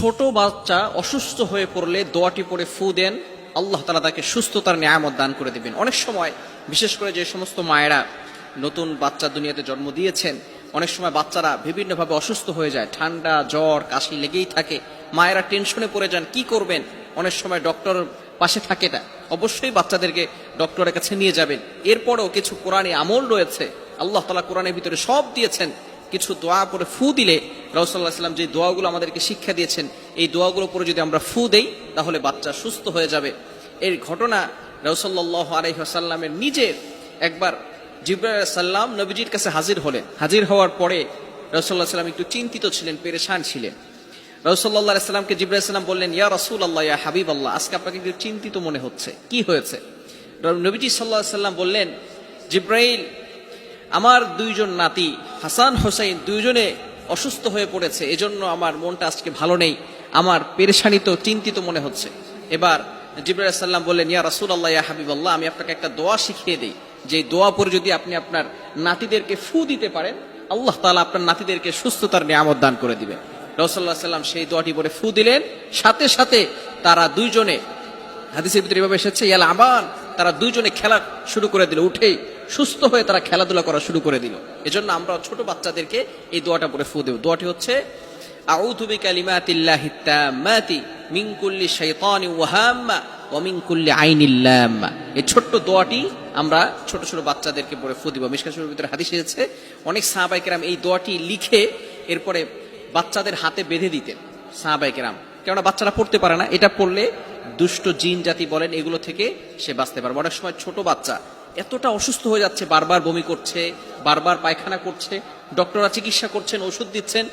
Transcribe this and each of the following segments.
ছোট বাচ্চা অসুস্থ হয়ে পড়লে দোয়াটি পড়ে ফু দেন, আল্লাহ তাআলা তাকে সুস্থতার নিয়ামত দান করে দিবেন। অনেক সময় বিশেষ করে যে সমস্ত মায়েরা নতুন বাচ্চা দুনিয়াতে জন্ম দিয়েছেন, অনেক সময় বাচ্চারা বিভিন্নভাবে অসুস্থ হয়ে যায়, ঠান্ডা জ্বর কাশি লেগেই থাকে, মায়েরা টেনশনে পড়ে যান কি করবেন। অনেক সময় ডক্টর পাশে থাকে না, অবশ্যই বাচ্চাদেরকে ডক্টরের কাছে নিয়ে যাবেন। এরপরেও কিছু কোরআনে আমল রয়েছে, আল্লাহ তাআলা কোরআনের ভিতরে সব দিয়েছেন। কিছু দোয়া পরে ফু দিলে রাসূলুল্লাহ সাল্লাল্লাহু আলাইহি ওয়াসাল্লাম যে দোয়াগুলো আমাদেরকে শিক্ষা দিয়েছেন, এই দোয়াগুলো পরে যদি আমরা ফু দেই তাহলে বাচ্চা সুস্থ হয়ে যাবে। এই ঘটনা রাসূলুল্লাহ সাল্লাল্লাহু আলাইহি ওয়াসাল্লামের নিজের। একবার জিবরাইল আলাইহিস সালাম নবীজির কাছে হাজির হলেন। হাজির হওয়ার পরে রাসূলুল্লাহ সাল্লাল্লাহু আলাইহি ওয়াসাল্লাম একটু চিন্তিত ছিলেন, পেরেশান ছিলেন। রাসূলুল্লাহ সাল্লাল্লাহু আলাইহি ওয়াসাল্লামকে জিবরাইল আলাইহিস সালাম বললেন, ইয়া রাসূলুল্লাহ, ইয়া হাবিবাল্লাহ, আজকে আপনাকে একটু চিন্তিত মনে হচ্ছে, কি হয়েছে? নবীজি সাল্লাল্লাহু আলাইহি ওয়াসাল্লাম বললেন, জিবরাইল, আমার দুইজন নাতি হাসান হোসেন দুইজনে অসুস্থ হয়ে পড়েছে, এজন্য আমার মনটা আজকে ভালো নেই, আমার পেরেশানিত চিন্তিত মনে হচ্ছে। এবার জিবরাইল আলাইহিস সালাম বললেন, ইয়া রাসূলুল্লাহ, ইয়া হাবিবাল্লাহ, আমি আপনাকে একটা দোয়া শিখিয়ে দেই, যে দোয়া পরে যদি আপনি আপনার নাতিদেরকে ফু দিতে পারেন, আল্লাহ তাআলা আপনার নাতিদেরকে সুস্থতার নিয়ামত দান করে দিবেন। রাসূলুল্লাহ সাল্লাল্লাহু আলাইহি ওয়াসাল্লাম সেই দোয়াটি পরে ফু দিলেন, সাথে সাথে তারা দুইজনে, হাদিসের ভিতরে এভাবে এসেছে, ইয়াল আবান, তারা দুইজনে খেলা শুরু করে দিল, উঠেই সুস্থ হয়ে তারা খেলাধুলা করা শুরু করে দিল। এজন্য আমরা ছোট বাচ্চাদেরকে এই দোয়াটা পরে ফু দেব। দোয়াটি হচ্ছে, আউযু বিকালিমাতিল্লাহিত তাম্মাতি মিন কুল্লি শাইতানিন ওয়া হাম্মা ওয়া মিন কুল্লি আইনিল লাম্মা। এই ছোট্ট দোয়াটি আমরা ছোট ছোট বাচ্চাদেরকে পরে ফু দিব। মিশকাত শরীফের ভিতরে হাদিস এসেছে, অনেক সাহাবায়ে কেরাম এই দোয়াটি লিখে এরপরে বাচ্চাদের হাতে বেঁধে দিতেন সাহাবায়ে কেরাম, কেননা বাচ্চারা পড়তে পারে না, এটা পড়লে দুষ্ট জিন জাতি বলেন এগুলো থেকে সে বাঁচতে পারবে। অনেক সময় ছোট বাচ্চা এতটা অসুস্থ হয়ে যাচ্ছে, বারবার বমি করছে, বারবার পায়খানা করছে, ডক্টররা চিকিৎসা করছেন, ওষুধ দিচ্ছেন,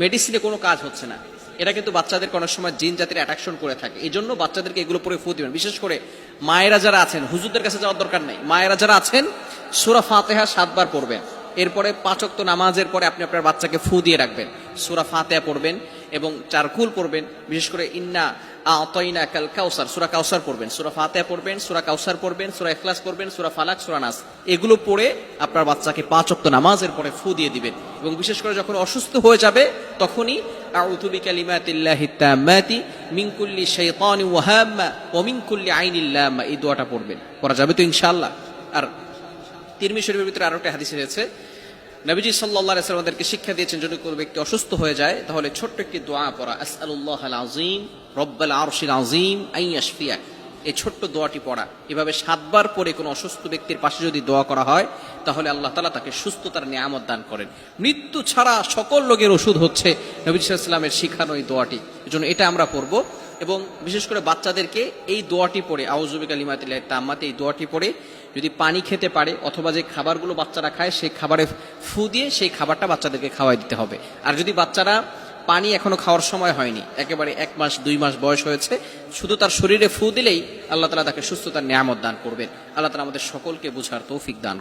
মেডিসিনে কোনো কাজ হচ্ছে না। এটা কিন্তু বাচ্চাদেরকে অনেক সময় জিন জাতির অ্যাট্রাকশন করে থাকে। এই জন্য বাচ্চাদেরকে এগুলো পরে ফু দিবেন। বিশেষ করে মায়েরা যারা আছেন, হুজুরদের কাছে যাওয়ার দরকার নেই, মায়েরা যারা আছেন সূরা ফাতিহা 7 বার পড়বেন, এরপরে 5 ওয়াক্ত নামাজের পরে আপনি আপনার বাচ্চাকে ফু দিয়ে রাখবেন, সূরা ফাতিহা পড়বেন এবং চারকুল পড়বেন। বিশেষ করে ইন্না আতাইনাকাল কাউসার, সূরা কাউসার পড়বেন, সূরা ফাতিহা পড়বেন, সূরা কাউসার পড়বেন, সূরা ইখলাস পড়বেন, সূরা ফালাক, সূরা নাস, এগুলো পড়ে আপনার বাচ্চাকে 5 ওয়াক্ত নামাজের পরে ফু দিয়ে দিবেন। এবং বিশেষ করে যখন অসুস্থ হয়ে যাবে তখনই আউযু বিকালিমাতিল্লাহিত তাম্মাতি মিন কুল্লি শাইতানিন ওয়া হাম্মা ওয়া মিন কুল্লি আইনিল লাম্মা, এই দোয়াটা পড়বেন। করা যাবে তো ইনশাআল্লাহ। আর তিরমিজি শরীফের ভিতরে আরো একটা হাদিস এসেছে, নবীজি সাল্লাল্লাহু আলাইহি ওয়াসাল্লাম আমাদেরকে শিক্ষা দিয়েছেন, যদি কোনো ব্যক্তি অসুস্থ হয়ে যায় তাহলে ছোট্ট একটি দোয়া পড়া, আসআলুল্লাহাল আযীম রব্বাল আরশিল আযীম আন ইয়াশফিয়াক, এই ছোট্ট দোয়াটি পড়া। এভাবে 7 বার পরে কোনো অসুস্থ ব্যক্তির পাশে যদি দোয়া করা হয় তাহলে আল্লাহ তাআলা তাকে সুস্থতার নিয়ামত দান করেন। মৃত্যু ছাড়া সকল রোগের ওষুধ হচ্ছে নবী সাল্লাল্লাহু আলাইহি ওয়াসাল্লামের শিখানো এই দোয়াটি। এজন্য এটা আমরা পড়ব এবং বিশেষ করে বাচ্চাদেরকে এই দোয়াটি পড়ে, আউযু বিকালিমাতিল্লাহিত তাম্মাতি, এই দোয়াটি পড়ে যদি পানি খেতে পারে অথবা যে খাবারগুলো বাচ্চারা খায় সেই খাবারে ফু দিয়ে সেই খাবারটা বাচ্চাদেরকে খাওয়াই দিতে হবে। আর যদি বাচ্চারা পানি এখনো খাওয়ার সময় হয়নি, একেবারে 1 মাস 2 মাস বয়স হয়েছে, শুধু তার শরীরে ফু দিলেই আল্লাহ তাআলা তাকে সুস্থতার নিয়ামত দান করবেন। আল্লাহ তাআলা আমাদের সকলকে বুঝার তৌফিক দান